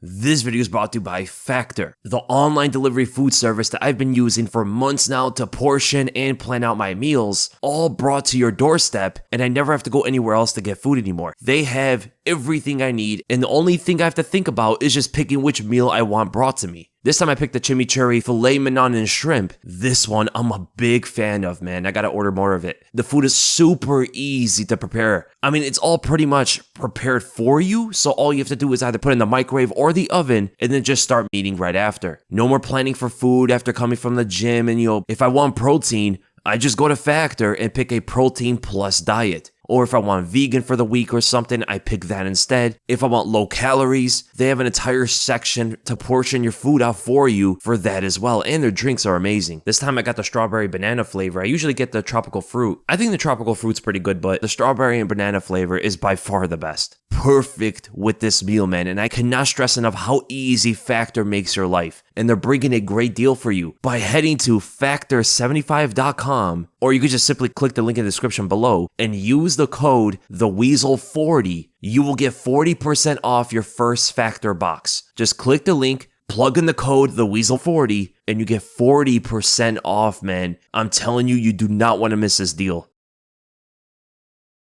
This video is brought to you by Factor, the online delivery food service that I've been using for months now to portion and plan out my meals, all brought to your doorstep, and I never have to go anywhere else to get food anymore. They have everything I need, and the only thing I have to think about is just picking which meal I want brought to me. This time I picked the chimichurri, filet mignon, and shrimp. This one I'm a big fan of, man. I gotta order more of it. The food is super easy to prepare. I mean, it's all pretty much prepared for you, so all you have to do is either put it in the microwave or the oven, and then just start eating right after. No more planning for food after coming from the gym, and if I want protein, I just go to Factor and pick a protein plus diet. Or if I want vegan for the week or something, I pick that instead. If I want low calories, they have an entire section to portion your food out for you for that as well. And their drinks are amazing. This time I got the strawberry banana flavor. I usually get the tropical fruit. I think the tropical fruit's pretty good, but the strawberry and banana flavor is by far the best. Perfect with this meal, man. And I cannot stress enough how easy Factor makes your life. And they're bringing a great deal for you by heading to factor75.com, or you could just simply click the link in the description below and use the code theweasel40. You will get 40% off your first Factor box. Just click the link, plug in the code theweasel40, and you get 40% off, man. I'm telling you, you do not want to miss this deal.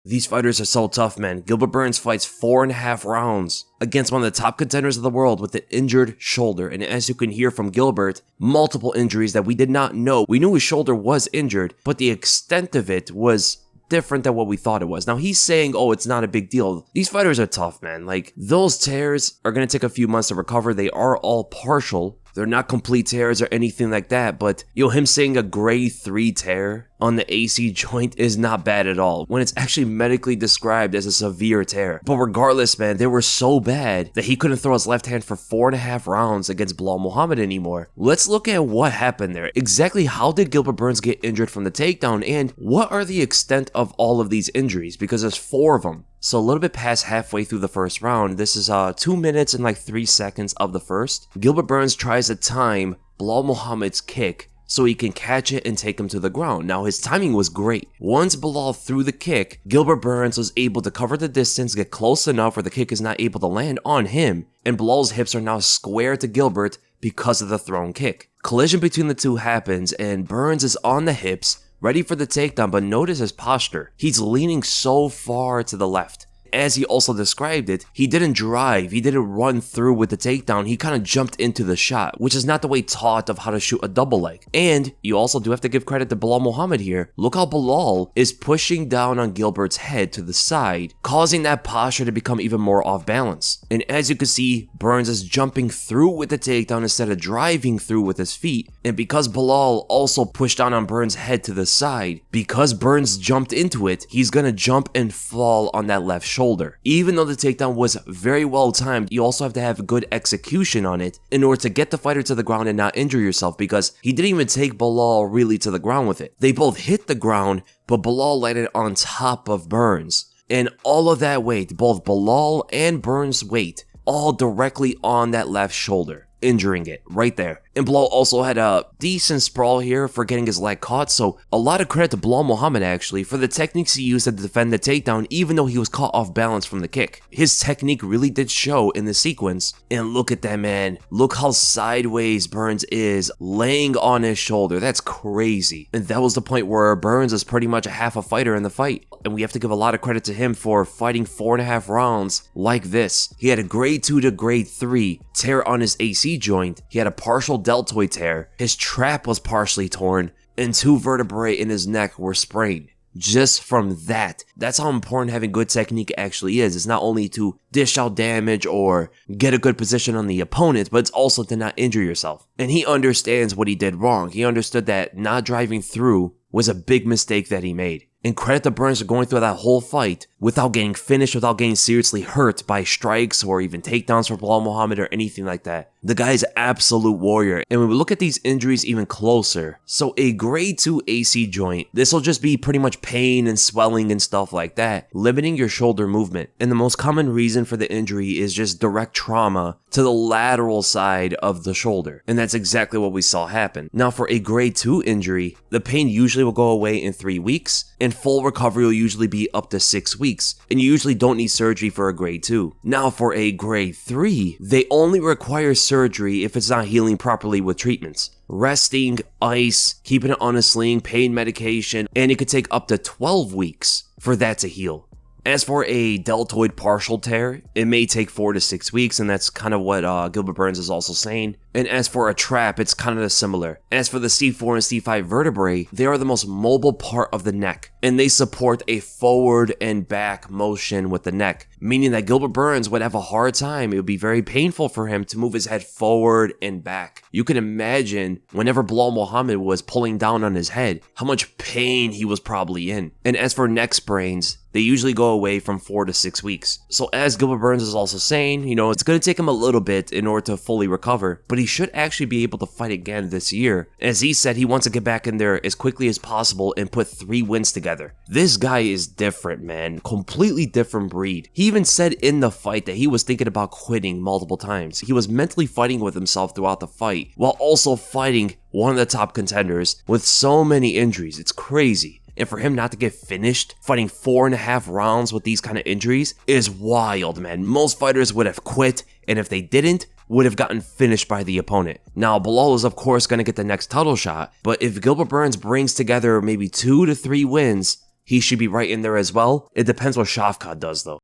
These fighters are so tough, man. Gilbert Burns fights 4.5 rounds against one of the top contenders of the world with an injured shoulder. And as you can hear from Gilbert, multiple injuries that we did not know. We knew his shoulder was injured, but the extent of it was different than what we thought it was. Now he's saying, oh, it's not a big deal. These fighters are tough, man. Like, those tears are going to take a few months to recover. They are all partial. They're not complete tears or anything like that, but him saying a grade 3 tear on the AC joint is not bad at all, when it's actually medically described as a severe tear. But regardless, man, they were so bad that he couldn't throw his left hand for 4.5 rounds against Belal Muhammad anymore. Let's look at what happened there. Exactly how did Gilbert Burns get injured from the takedown, and what are the extent of all of these injuries, because there's 4 of them. So a little bit past halfway through the first round, this is 2 minutes and like 3 seconds of the first. Gilbert Burns tries to time Belal Muhammad's kick so he can catch it and take him to the ground. Now his timing was great. Once Belal threw the kick, Gilbert Burns was able to cover the distance, get close enough where the kick is not able to land on him, and Belal's hips are now square to Gilbert because of the thrown kick. Collision between the two happens, and Burns is on the hips, ready for the takedown, but notice his posture. He's leaning so far to the left. As he also described it, he didn't drive, he didn't run through with the takedown, he kind of jumped into the shot, which is not the way taught of how to shoot a double leg. And you also do have to give credit to Belal Muhammad here. Look how Belal is pushing down on Gilbert's head to the side, causing that posture to become even more off balance. And as you can see, Burns is jumping through with the takedown instead of driving through with his feet. And because Belal also pushed down on Burns' head to the side, because Burns jumped into it, he's gonna jump and fall on that left shoulder. Even though the takedown was very well timed, you also have to have good execution on it in order to get the fighter to the ground and not injure yourself, because he didn't even take Belal really to the ground with it. They both hit the ground, but Belal landed on top of Burns. And all of that weight, both Belal and Burns' weight, all directly on that left shoulder, injuring it right there. And Belal also had a decent sprawl here for getting his leg caught, so a lot of credit to Belal Muhammad actually for the techniques he used to defend the takedown even though he was caught off balance from the kick. His technique really did show in the sequence, and look at that, man. Look how sideways Burns is laying on his shoulder. That's crazy. And that was the point where Burns is pretty much a half a fighter in the fight, and we have to give a lot of credit to him for fighting 4.5 rounds like this. He had a grade 2 to grade 3 tear on his AC joint, he had a partial deltoid tear, his trap was partially torn, and 2 vertebrae in his neck were sprained. Just from that, that's how important having good technique actually is. It's not only to dish out damage or get a good position on the opponent, but it's also to not injure yourself. And he understands what he did wrong. He understood that not driving through was a big mistake that he made. And credit to Burns for going through that whole fight without getting finished, without getting seriously hurt by strikes or even takedowns from Belal Muhammad or anything like that. The guy is an absolute warrior. And when we look at these injuries even closer, so a grade 2 AC joint, this will just be pretty much pain and swelling and stuff like that, limiting your shoulder movement. And the most common reason for the injury is just direct trauma to the lateral side of the shoulder. And that's exactly what we saw happen. Now for a grade 2 injury, the pain usually will go away in 3 weeks. And and full recovery will usually be up to 6 weeks, and you usually don't need surgery for a grade 2. Now for a grade 3, they only require surgery if it's not healing properly with treatments. Resting, ice, keeping it on a sling, pain medication, and it could take up to 12 weeks for that to heal. As for a deltoid partial tear, it may take 4 to 6 weeks, and that's kind of what Gilbert Burns is also saying. And as for a trap, it's kind of similar. As for the C4 and C5 vertebrae, they are the most mobile part of the neck, and they support a forward and back motion with the neck, meaning that Gilbert Burns would have a hard time. It would be very painful for him to move his head forward and back. You can imagine whenever Belal Muhammad was pulling down on his head, how much pain he was probably in. And as for neck sprains, they usually go away from 4 to 6 weeks. So as Gilbert Burns is also saying, it's going to take him a little bit in order to fully recover, but he should actually be able to fight again this year. As he said, he wants to get back in there as quickly as possible and put 3 wins together. This guy is different, man. Completely different breed. He even said in the fight that he was thinking about quitting multiple times. He was mentally fighting with himself throughout the fight, while also fighting one of the top contenders with so many injuries. It's crazy. And for him not to get finished fighting 4.5 rounds with these kind of injuries is wild, man. Most fighters would have quit, and if they didn't, would have gotten finished by the opponent. Now, Belal is of course going to get the next title shot, but if Gilbert Burns brings together maybe 2 to 3 wins, he should be right in there as well. It depends what Shavkat does though.